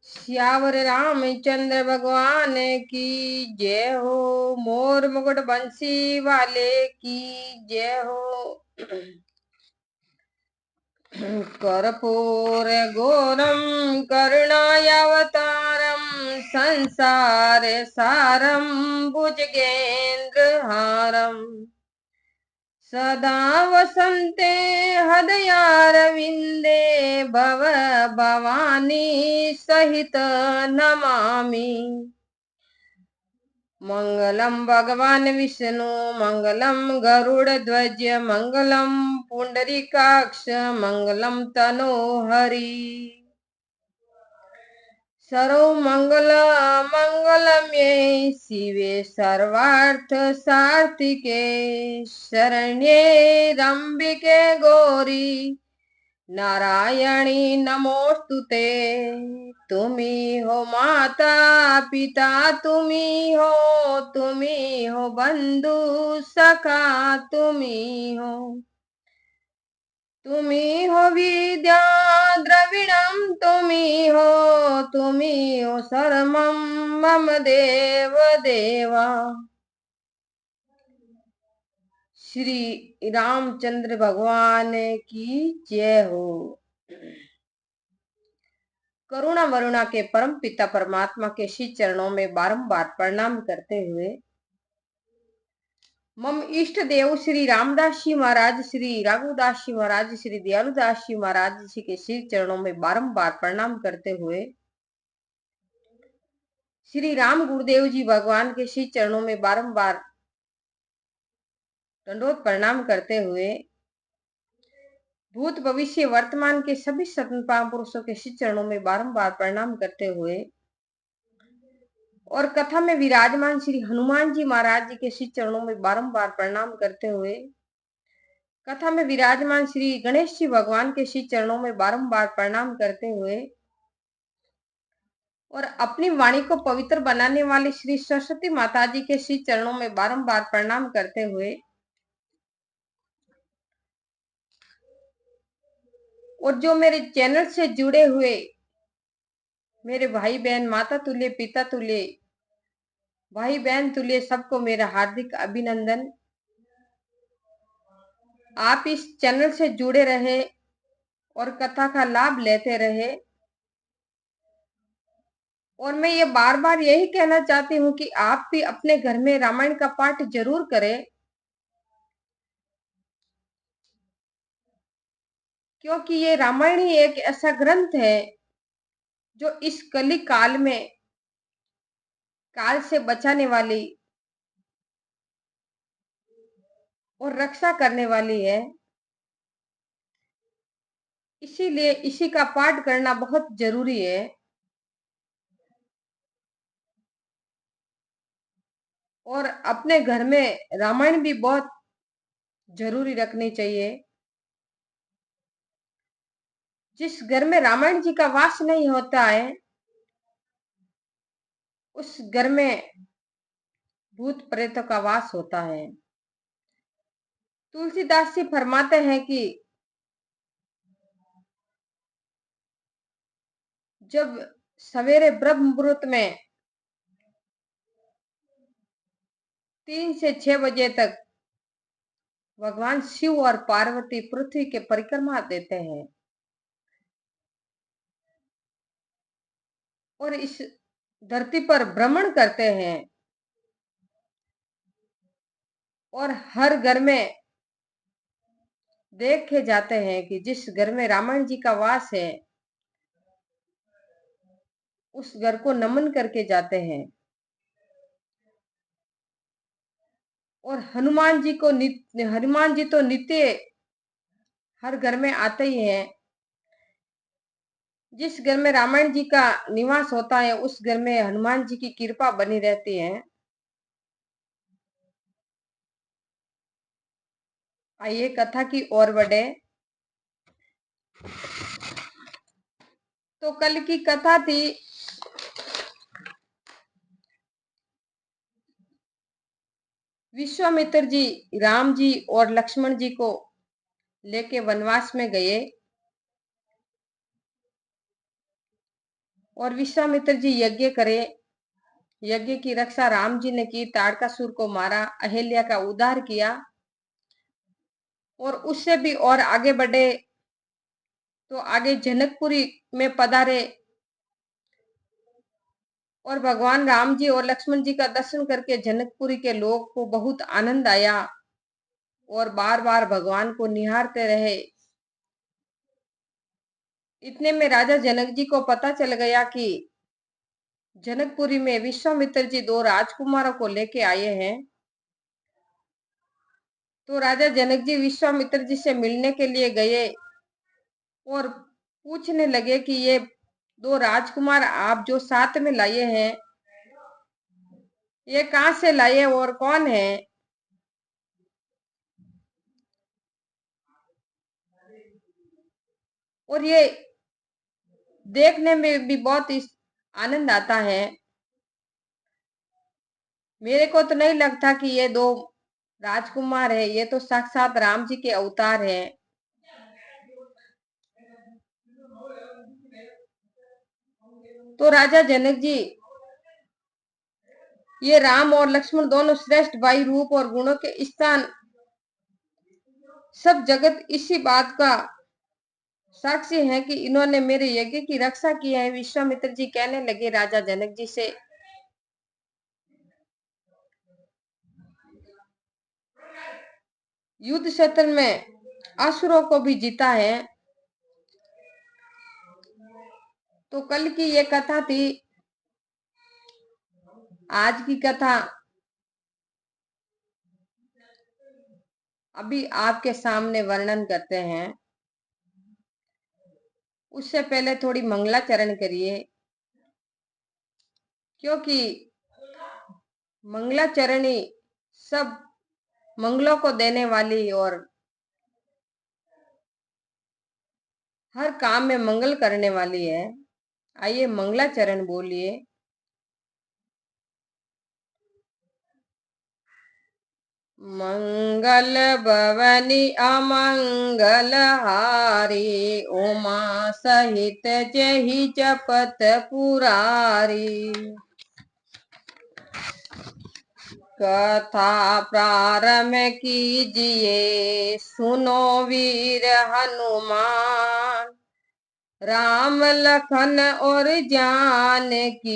श्यावर रामचंद्र भगवान की जय हो। मोर मुकुट बंसी वाले की जय हो। कर्पूर घोरम करुणावतारम संसार सारम भुजगेंद्र हारम सदा वसन्ते हृदयारविन्दे भव भवानी सहित नमामि। मंगलम भगवान विष्णु मंगलम गरुड़ध्वज मंगलम पुंडरीकाक्ष मंगलम तनोहरि। सर्व मंगल मंगलमये शिवे सर्वार्थ सार्थिके शरण्ये रंबिके गौरी नारायणी नमोस्तुते। तुम्ही हो माता पिता तुम्ही हो बंधु सखा तुम्ही हो विद्या द्रविणम तुम्ही हो शरणम मम देव देवा। श्री रामचंद्र भगवान की जय हो। करुणा वरुणा के परम पिता परमात्मा के श्री चरणों में बारंबार प्रणाम करते हुए मम इष्ट देव श्री रामदास जी महाराज, श्री रघुदास जी महाराज, श्री दयालुदास जी महाराज जी के श्री चरणों में बारंबार प्रणाम करते हुए श्री राम गुरुदेव जी भगवान के श्री चरणों में बारंबार दंडोत प्रणाम करते हुए भूत भविष्य वर्तमान के सभी सतन पुरुषों के श्री चरणों में बारंबार प्रणाम करते हुए और कथा में विराजमान श्री हनुमान जी महाराज जी के श्री चरणों में बारंबार प्रणाम करते हुए कथा में विराजमान श्री गणेश जी भगवान के श्री चरणों में बारंबार प्रणाम करते हुए और अपनी वाणी को पवित्र बनाने वाली श्री सरस्वती माता जी के श्री चरणों में बारंबार प्रणाम करते हुए और जो मेरे चैनल से जुड़े हुए मेरे भाई बहन, माता तुल्य पिता तुल्य, भाई बहन तुल्य, सबको मेरा हार्दिक अभिनंदन। आप इस चैनल से जुड़े रहे और कथा का लाभ लेते रहे और मैं ये बार बार यही कहना चाहती हूँ कि आप भी अपने घर में रामायण का पाठ जरूर करें, क्योंकि ये रामायण ही एक ऐसा ग्रंथ है जो इस कली काल में काल से बचाने वाली और रक्षा करने वाली है। इसीलिए इसी का पाठ करना बहुत जरूरी है। और अपने घर में रामायण भी बहुत जरूरी रखनी चाहिए। जिस घर में रामायण जी का वास नहीं होता है उस घर में भूत प्रेतों का वास होता है। तुलसीदास जी फरमाते हैं कि जब सवेरे ब्रह्म मुहूर्त में 3 से 6 बजे तक भगवान शिव और पार्वती पृथ्वी के परिक्रमा देते हैं और इस धरती पर भ्रमण करते हैं और हर घर में देखे जाते हैं कि जिस घर में रामायण जी का वास है उस घर को नमन करके जाते हैं। और हनुमान जी तो नित्य हर घर में आते ही हैं। जिस घर में रामायण जी का निवास होता है उस घर में हनुमान जी की कृपा बनी रहती है। आइए कथा की ओर बढ़े। तो कल की कथा थी विश्वामित्र जी राम जी और लक्ष्मण जी को लेके वनवास में गए और विश्वामित्र जी यज्ञ करे। यज्ञ की रक्षा राम जी ने की, ताड़कासुर को मारा, अहिल्या का उद्धार किया और उससे भी और आगे बढ़े तो आगे जनकपुरी में पधारे और भगवान राम जी और लक्ष्मण जी का दर्शन करके जनकपुरी के लोग को बहुत आनंद आया और बार बार भगवान को निहारते रहे। इतने में राजा जनक जी को पता चल गया कि जनकपुरी में विश्वामित्र जी दो राजकुमारों को लेके आए हैं। तो राजा जनक जी विश्वामित्र जी से मिलने के लिए गए और पूछने लगे कि ये दो राजकुमार आप जो साथ में लाए हैं ये कहां से लाए और कौन है। और ये देखने में भी बहुत आनंद आता है। मेरे को तो नहीं लगता कि ये दो राजकुमार है, ये तो साक्षात राम जी के अवतार है। तो राजा जनक जी ये राम और लक्ष्मण दोनों श्रेष्ठ भाई रूप और गुणों के स्थान सब जगत इसी बात का साक्षी है कि इन्होंने मेरे यज्ञ की रक्षा की है। विश्वामित्र जी कहने लगे राजा जनक जी से, युद्ध क्षेत्र में असुरों को भी जीता है। तो कल की ये कथा थी। आज की कथा अभी आपके सामने वर्णन करते हैं। उससे पहले थोड़ी मंगलाचरण करिए, क्योंकि मंगलाचरणी सब मंगलों को देने वाली और हर काम में मंगल करने वाली है। आइए मंगलाचरण बोलिए। मंगल भवनी अमंगल हारी, उमा सहित जहि जपत पुरारी। कथा प्रारंभ कीजिए सुनो वीर हनुमान, राम लखन और जानकी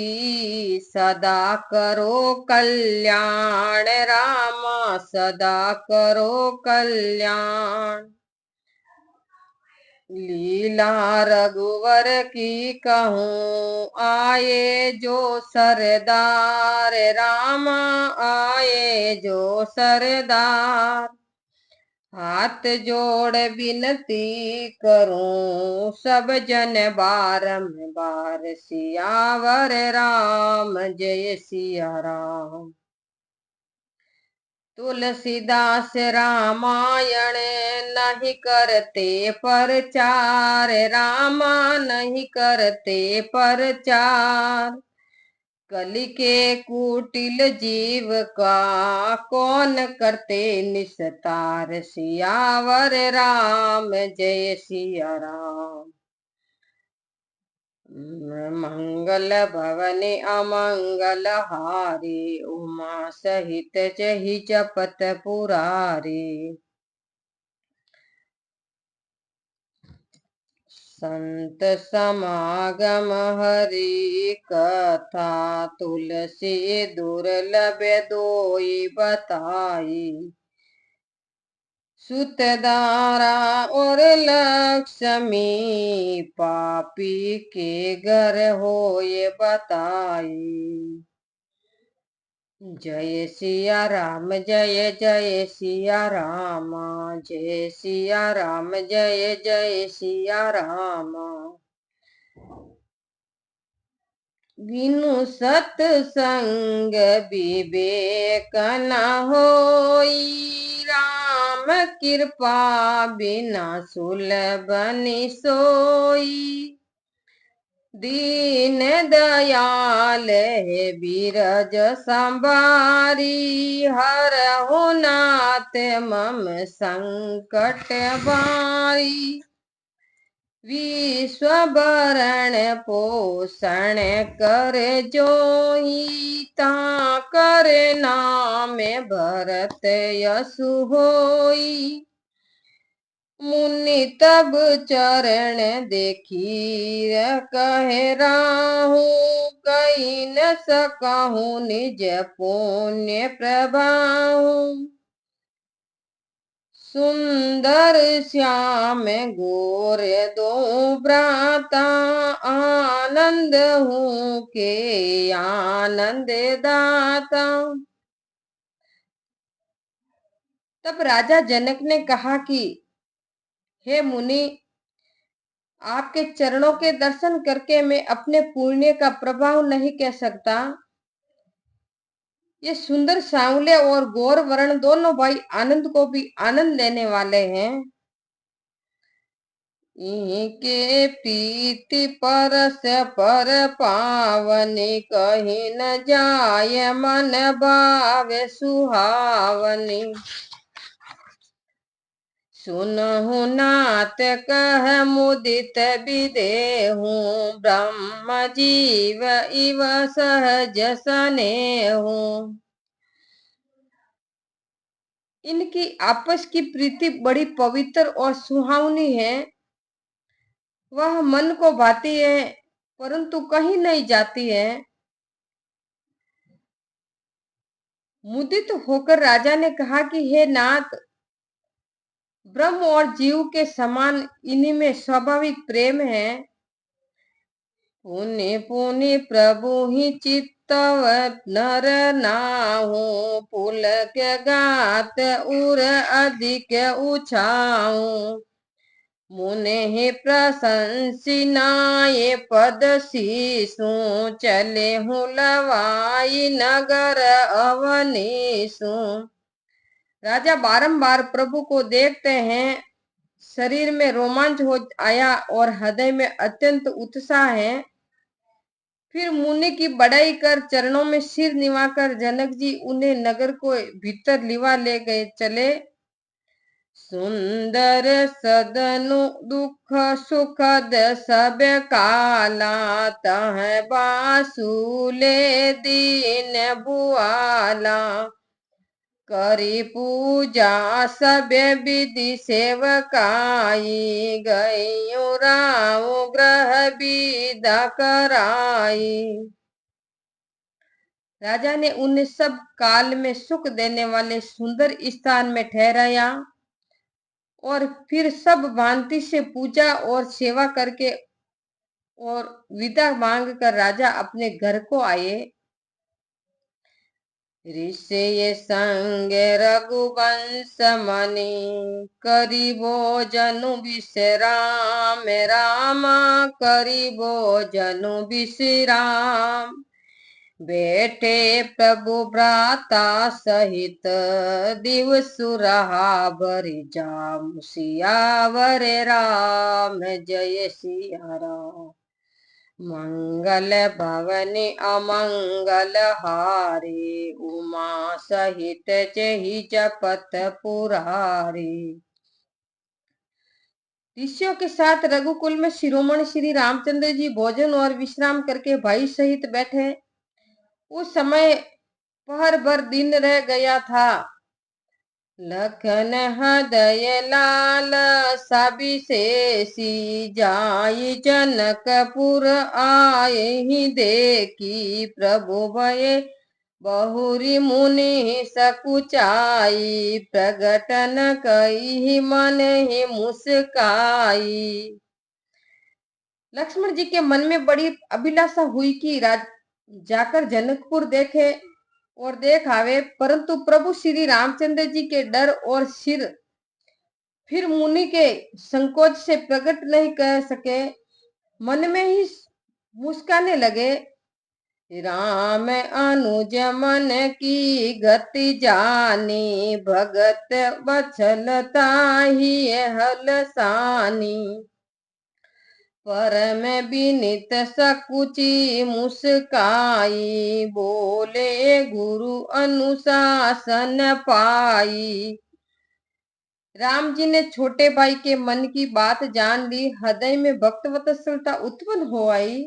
सदा करो कल्याण, रामा सदा करो कल्याण। लीला रघुवर की कहूँ आए जो सरदार, रामा आए जो सरदार। हाथ जोड़ विनती करूं सब जन बारंबार, सियावर राम जय सिया राम। तुलसीदास रामायण नहीं करते प्रचार, रामा नहीं करते प्रचार। कलि के कुटिल जीव का कौन करते निस्तार, सियावर राम जय सिया राम। मंगल भवने अमंगल हारी, उमा सहित जहि जपत पुरारी। संत समागम हरि कथा, तुलसी दुर्लभ दोई बताई। सुतदारा और लक्ष्मी पापी के घर होए बताई। जय सिया राम जय जय सिया राम, जय सिया राम जय जय सिया राम। बिनु सत्संग विवेक न होई, राम कृपा बिना सुलभ सोई। दीन दयाल है बीरज संभारी, हरहु नाथ मम संकट बारी। विश्व भरण पोषण कर जोई, ता कर नाम भरत यशु होई। मुनि तब चरण देखी कहे राहु, कही न सकहु निज पुण्य प्रभाहु। सुंदर श्याम गोर दो भ्राता, आनंद हूँ के आनंद दाता। तब राजा जनक ने कहा कि हे मुनि, आपके चरणों के दर्शन करके मैं अपने पुण्य का प्रभाव नहीं कह सकता। ये सुंदर सांवले और गौर वर्ण दोनों भाई आनंद को भी आनंद देने वाले हैं। इनके प्रीति परस पर पावनी, कहीं न जाय मन भावे सुहावनी। सुनहु नाथ कह मुदित विदेहु, ब्रह्म जीव इव सहज सनेहु। इनकी आपस की प्रीति बड़ी पवित्र और सुहावनी है। वह मन को भाती है परंतु कहीं नहीं जाती है। मुदित होकर राजा ने कहा कि हे नाथ, ब्रह्म और जीव के समान इन्हीं में स्वाभाविक प्रेम है। पुनि पुनि प्रभु ही चित्तव नर नाहु, पुलक गात उर अधिक उछाऊ। मुने ही प्रशंसी नाये पद शीसु, चले हूँ लवाई नगर अवनीसु। राजा बारंबार प्रभु को देखते हैं, शरीर में रोमांच हो आया और हृदय में अत्यंत उत्साह है। फिर मुनि की बड़ाई कर चरणों में सिर निवाकर जनक जी उन्हें नगर को भीतर लिवा ले गए चले। सुंदर सदनु दुख सुखद सब काला, तह बासुले दीन बुआला। करी पूजा सब विधि सेवकाई, गयु राम ग्रह विदा कराई। राजा ने उन्हें सब काल में सुख देने वाले सुंदर स्थान में ठहराया और फिर सब भांति से पूजा और सेवा करके और विदा मांग कर राजा अपने घर को आए। ऋषि संग रघुवंश मणि, करी भोजनु विश्राम रामा, करी भोजनु विश्राम। बैठे प्रभु भ्राता सहित, दिवसु रहा भरि जाम। सियावर राम जय सिया राम। मंगल भवनि अमंगल हारे, उमा सहित चही जपत पुरारी। ऋषियों के साथ रघुकुल में शिरोमणि श्री रामचंद्र जी भोजन और विश्राम करके भाई सहित बैठे। उस समय पहर भर दिन रह गया था। लखन हृदय लाल सविशेषी, जाई जनकपुर आए ही देखी। प्रभु भय बहुरी मुनि सकुचाई, प्रगटन कही मन ही मुस्काई। लक्ष्मण जी के मन में बड़ी अभिलाषा हुई कि जाकर जनकपुर देखे और देख आवे, परंतु प्रभु श्री रामचंद्र जी के डर और सिर फिर मुनि के संकोच से प्रकट नहीं कर सके। मन में ही मुस्काने लगे। राम अनुज मन की गति जानी, भगत वत्सलता ही हलसानी। परम विनित सकुची मुस्काई, बोले गुरु अनुशासन पाई। राम जी ने छोटे भाई के मन की बात जान ली, हृदय में भक्त वत्सलता उत्पन्न हो आई।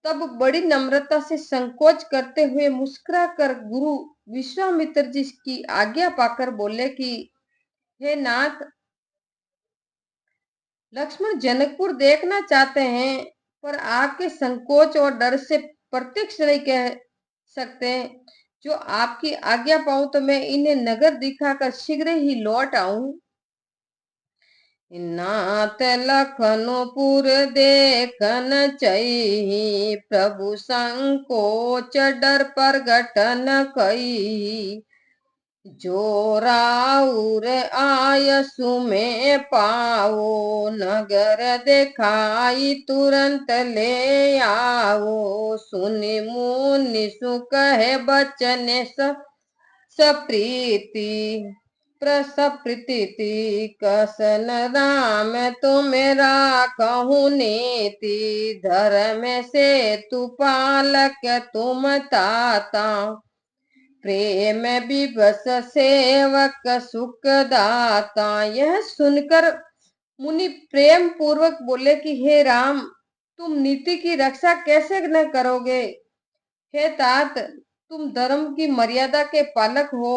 तब बड़ी नम्रता से संकोच करते हुए मुस्कुरा कर गुरु विश्वामित्र जी की आज्ञा पाकर बोले कि हे नाथ, लक्ष्मण जनकपुर देखना चाहते हैं, पर आपके संकोच और डर से प्रत्यक्ष नहीं कह सकते। जो आपकी आज्ञा पाऊं तो मैं इन्हें नगर दिखाकर शीघ्र ही लौट आऊं। नाथ लखनपुर देखन चई, प्रभु संकोच डर प्रगटन कई। जो राउर आयसु में पाओ, नगर देखाई तुरंत ले आओ। सुनि मुनि सु कहे बचने सप्रीति, प्रसप्रीति कसन राम तुमेरा कहूँ नीति। धर्म से तु पालक तुम ताता, प्रेम विवश सेवक सुख दाता। यह सुनकर मुनि प्रेम पूर्वक बोले कि हे राम, तुम नीति की रक्षा कैसे न करोगे। हे तात, तुम धर्म की मर्यादा के पालक हो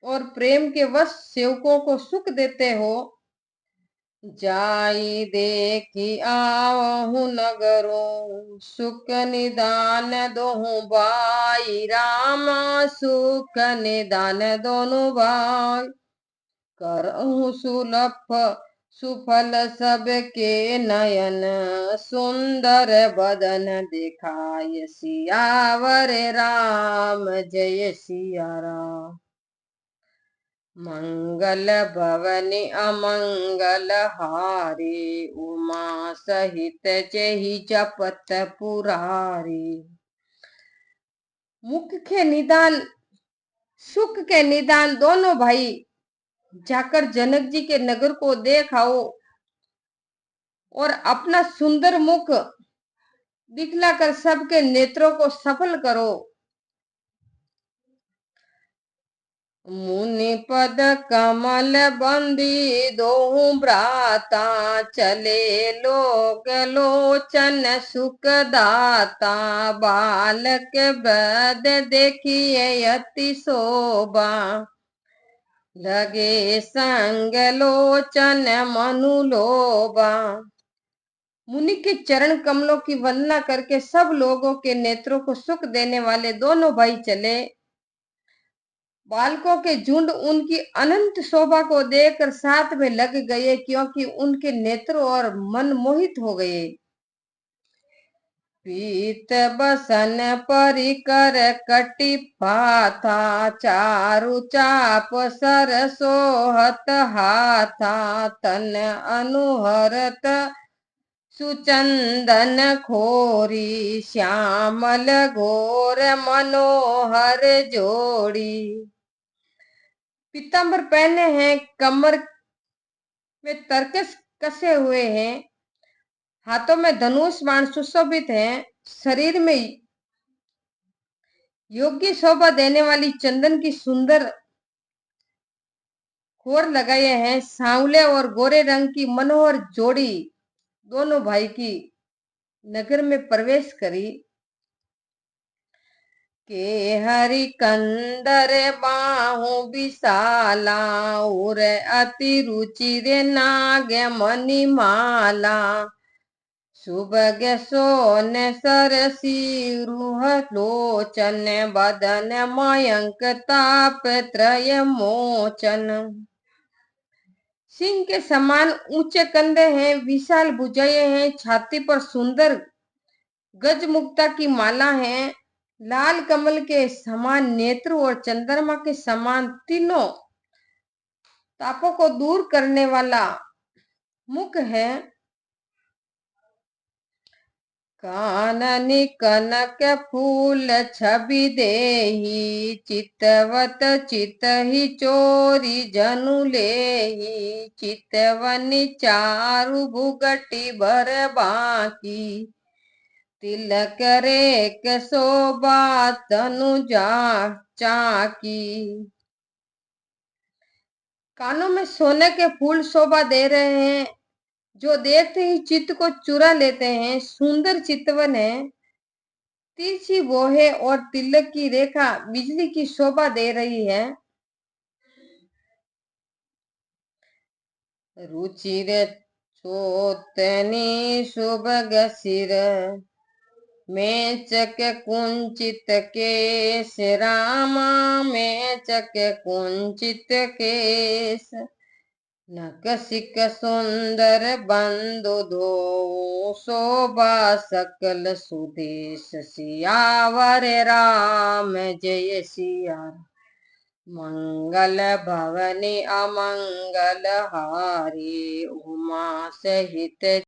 और प्रेम के वश सेवकों को सुख देते हो। जाई देखी आवहु नगरो, सुख निदान दोहु भाई। रामा सुख निदान दोनों भाई, करहु सुलभ सुफल सबके नयन। सुंदर बदन दिखाय सियावर राम, जय सिया राम। मंगल भवनि अमंगल हारे, उमा सहित जेहि जपत पुरारी। मुख के निदान सुख के निदान दोनों भाई जाकर जनक जी के नगर को देख आओ और अपना सुंदर मुख दिखलाकर सबके नेत्रों को सफल करो। मुनि पद कमल बंदी दोहु भ्राता, चले लोक लोचन सुख दाता। बालक बद देखिए अति शोभा, लगे संग लोचन मनु लोभा। मुनि के चरण कमलों की वंदना करके सब लोगों के नेत्रों को सुख देने वाले दोनों भाई चले। बालकों के झुंड उनकी अनंत शोभा को देखकर साथ में लग गए, क्योंकि उनके नेत्र और मन मोहित हो गए। पीत बसन परिकर कटि पाथा, चारु चाप सर सोहत हाथा। तन अनुहरत सुचंदन खोरी, श्यामल घोर मनोहर जोड़ी। पीतांबर पहने हैं, कमर में तरकस कसे हुए हैं, हाथों में धनुष बाण सुशोभित हैं, शरीर में योग्य शोभा देने वाली चंदन की सुंदर खोर लगाए हैं। सांवले और गोरे रंग की मनोहर जोड़ी दोनों भाई की नगर में प्रवेश करी। के हरि कंदर बाहु विशाला, उर अति रुचिर नाग मणिमाला। सुभग सोन सरसी रूह लोचन, बदन मयंक ताप त्रय मोचन। सिंह के समान ऊंचे कंधे हैं, विशाल भुजाएं हैं, छाती पर सुंदर गज मुक्ता की माला है। लाल कमल के समान नेत्र और चंद्रमा के समान तीनों तापों को दूर करने वाला मुख है। काननि कनक फूल छवि देहि, चितवत चितहि चोरी जनु लेहि। चितवनि चारु भुगटि भर बाकी, तिलक रेख शोभा तनु जा चाकी। कानों में सोने के फूल शोभा दे रहे हैं, जो देखते ही चित्त को चुरा लेते हैं। सुंदर चितवन है, तिरछी बोहे और तिलक की रेखा बिजली की शोभा दे रही है। रुचिर चोतनी सुबग सिर, मेचक कुंचित केस रामा, मेचक कुंचित केस। नकसिक सुंदर बंधु धो, शोभा सकल सुदेश सियावर राम जय सिया। मंगल भवनी अमंगल हारी, उमा सहित